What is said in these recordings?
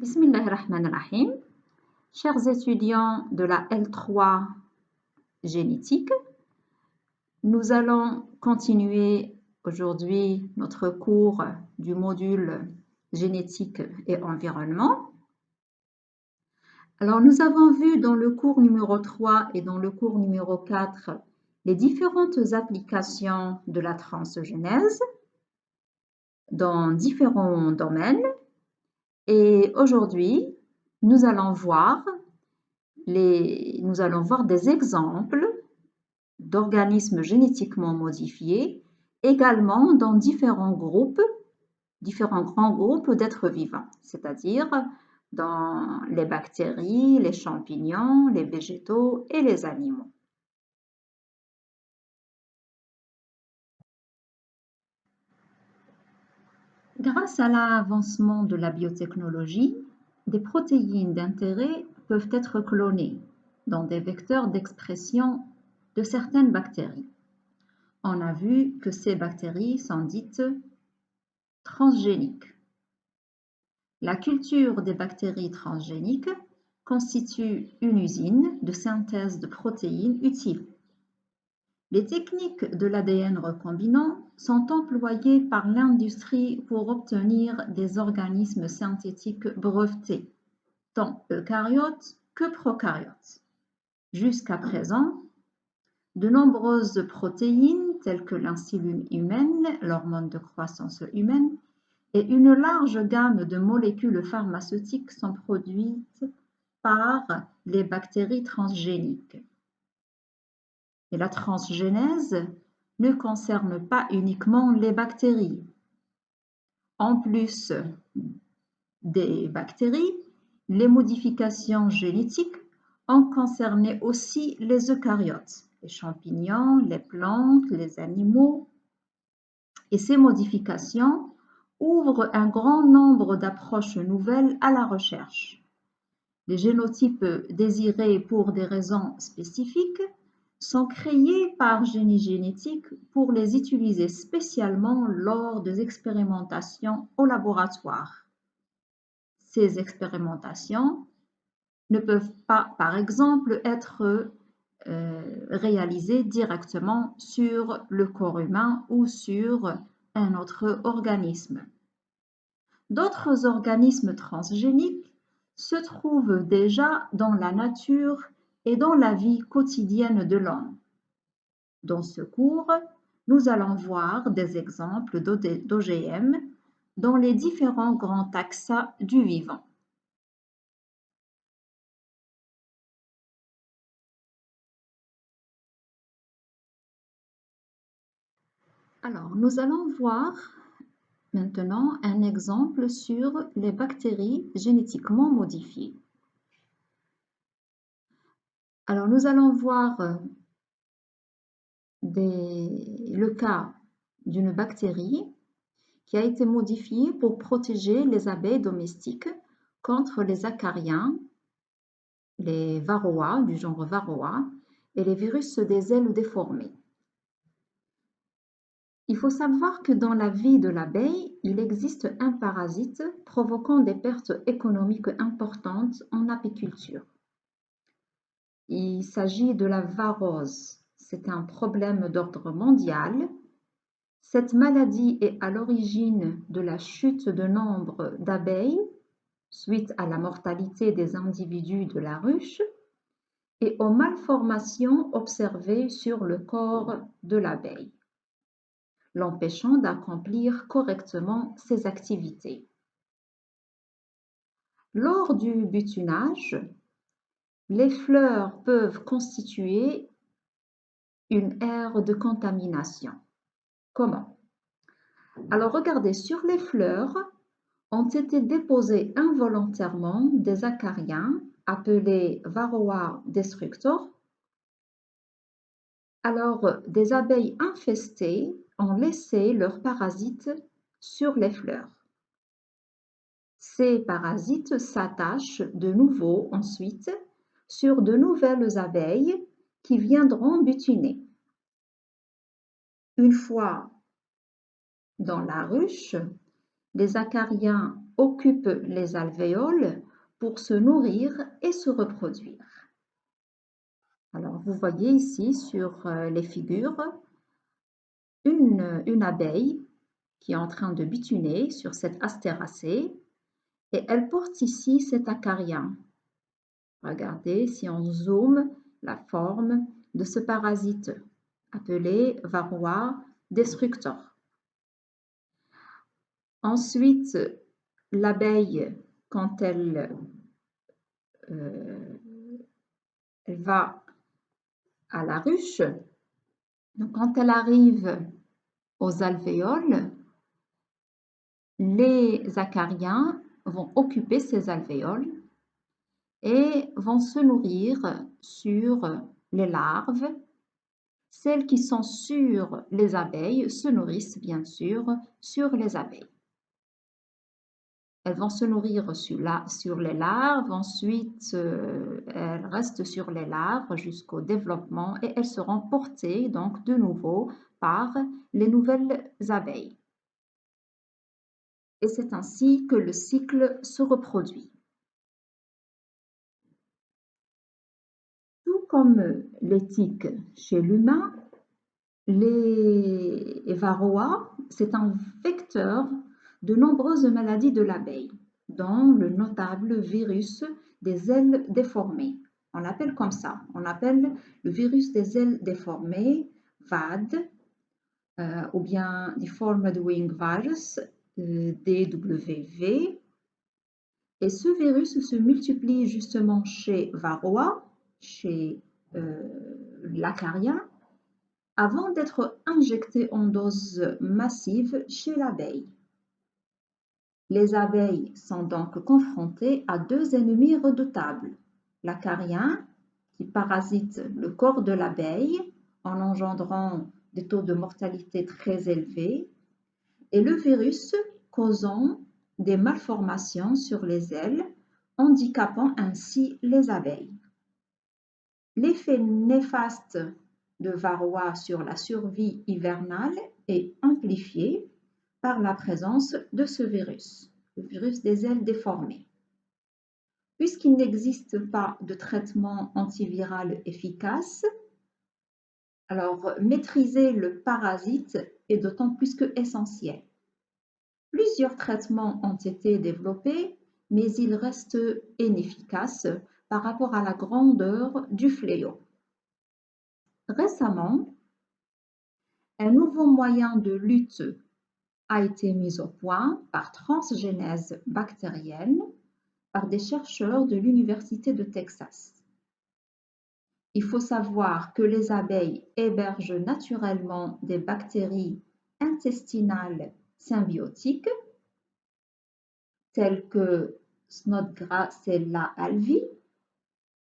Bismillahirrahmanirrahim. Chers étudiants de la L3 génétique, nous allons continuer aujourd'hui notre cours du module génétique et environnement. Alors, nous avons vu dans le cours numéro 3 et dans le cours numéro 4 les différentes applications de la transgénèse dans différents domaines. Et aujourd'hui, nous allons voir des exemples d'organismes génétiquement modifiés, également dans différents grands groupes d'êtres vivants, c'est-à-dire dans les bactéries, les champignons, les végétaux et les animaux. Grâce à l'avancement de la biotechnologie, des protéines d'intérêt peuvent être clonées dans des vecteurs d'expression de certaines bactéries. On a vu que ces bactéries sont dites transgéniques. La culture des bactéries transgéniques constitue une usine de synthèse de protéines utiles. Les techniques de l'ADN recombinant sont employées par l'industrie pour obtenir des organismes synthétiques brevetés, tant eucaryotes que prokaryotes. Jusqu'à présent, de nombreuses protéines telles que l'insuline humaine, l'hormone de croissance humaine, et une large gamme de molécules pharmaceutiques sont produites par les bactéries transgéniques. Et la transgénèse ne concerne pas uniquement les bactéries. En plus des bactéries, les modifications génétiques ont concerné aussi les eucaryotes, les champignons, les plantes, les animaux. Et ces modifications ouvrent un grand nombre d'approches nouvelles à la recherche. Les génotypes désirés pour des raisons spécifiques sont créés par Génie Génétique pour les utiliser spécialement lors des expérimentations au laboratoire. Ces expérimentations ne peuvent pas, par exemple, être réalisées directement sur le corps humain ou sur un autre organisme. D'autres organismes transgéniques se trouvent déjà dans la nature et dans la vie quotidienne de l'homme. Dans ce cours, nous allons voir des exemples d'OGM dans les différents grands taxa du vivant. Alors, nous allons voir maintenant un exemple sur les bactéries génétiquement modifiées. Alors, nous allons voir le cas d'une bactérie qui a été modifiée pour protéger les abeilles domestiques contre les acariens, les varroas du genre Varroa et les virus des ailes déformées. Il faut savoir que dans la vie de l'abeille, il existe un parasite provoquant des pertes économiques importantes en apiculture. Il s'agit de la varrose. C'est un problème d'ordre mondial. Cette maladie est à l'origine de la chute de nombre d'abeilles suite à la mortalité des individus de la ruche et aux malformations observées sur le corps de l'abeille, l'empêchant d'accomplir correctement ses activités. Lors du butinage, les fleurs peuvent constituer une aire de contamination. Comment? Alors regardez, sur les fleurs ont été déposés involontairement des acariens appelés Varroa destructor. Alors, des abeilles infestées ont laissé leurs parasites sur les fleurs. Ces parasites s'attachent de nouveau ensuite sur de nouvelles abeilles qui viendront butiner. Une fois dans la ruche, les acariens occupent les alvéoles pour se nourrir et se reproduire. Alors, vous voyez ici sur les figures une abeille qui est en train de butiner sur cette astéracée et elle porte ici cet acarien. Regardez si on zoome la forme de ce parasite appelé Varroa destructor. Ensuite, l'abeille, quand elle va à la ruche, donc quand elle arrive aux alvéoles, les acariens vont occuper ces alvéoles et vont se nourrir sur les larves. Celles qui sont sur les abeilles se nourrissent bien sûr sur les abeilles. Elles vont se nourrir sur les larves, ensuite elles restent sur les larves jusqu'au développement et elles seront portées donc de nouveau par les nouvelles abeilles. Et c'est ainsi que le cycle se reproduit. Tout comme les tiques chez l'humain, les varroas, c'est un vecteur de nombreuses maladies de l'abeille, dont le notable virus des ailes déformées. On l'appelle comme ça, on appelle le virus des ailes déformées, VAD, ou bien Deformed Wing Virus, DWV. Et ce virus se multiplie justement chez Varroa, chez l'acarien, avant d'être injecté en dose massive chez l'abeille. Les abeilles sont donc confrontées à deux ennemis redoutables, l'acarien qui parasite le corps de l'abeille en engendrant des taux de mortalité très élevés et le virus causant des malformations sur les ailes, handicapant ainsi les abeilles. L'effet néfaste de Varroa sur la survie hivernale est amplifié par la présence de ce virus, le virus des ailes déformées. Puisqu'il n'existe pas de traitement antiviral efficace, alors maîtriser le parasite est d'autant plus que essentiel. Plusieurs traitements ont été développés, mais ils restent inefficaces par rapport à la grandeur du fléau. Récemment, un nouveau moyen de lutte a été mis au point par transgénèse bactérienne par des chercheurs de l'Université de Texas. Il faut savoir que les abeilles hébergent naturellement des bactéries intestinales symbiotiques telles que Snodgrassella alvi.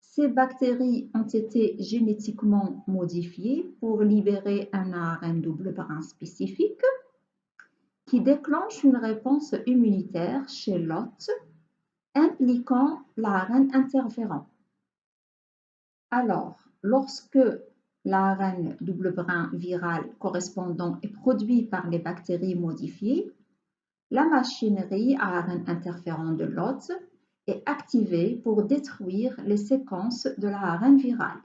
Ces bactéries ont été génétiquement modifiées pour libérer un ARN double brin spécifique qui déclenche une réponse immunitaire chez l'hôte impliquant l'ARN interférent. Alors, lorsque l'ARN double brin viral correspondant est produit par les bactéries modifiées, la machinerie ARN interférent de l'hôte est activée pour détruire les séquences de l'ARN viral.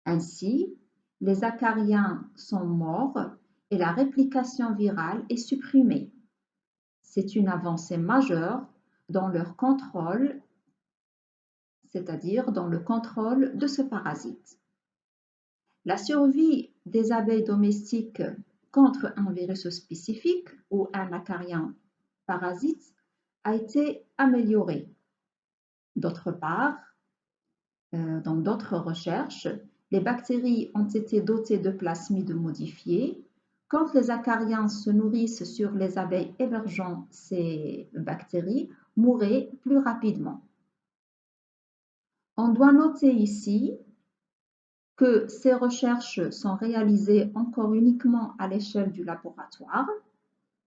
Ainsi, les acariens sont morts et la réplication virale est supprimée. C'est une avancée majeure dans leur contrôle, c'est-à-dire dans le contrôle de ce parasite. La survie des abeilles domestiques contre un virus spécifique ou un acarien parasite a été améliorée. D'autre part, dans d'autres recherches, les bactéries ont été dotées de plasmides modifiés. Quand les acariens se nourrissent sur les abeilles hébergeant ces bactéries, mouraient plus rapidement. On doit noter ici que ces recherches sont réalisées encore uniquement à l'échelle du laboratoire.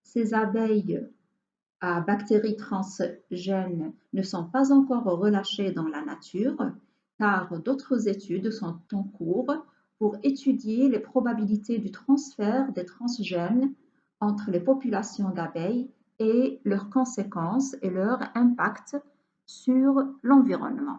Ces abeilles à bactéries transgènes ne sont pas encore relâchées dans la nature, car d'autres études sont en cours pour étudier les probabilités du transfert des transgènes entre les populations d'abeilles et leurs conséquences et leur impact sur l'environnement.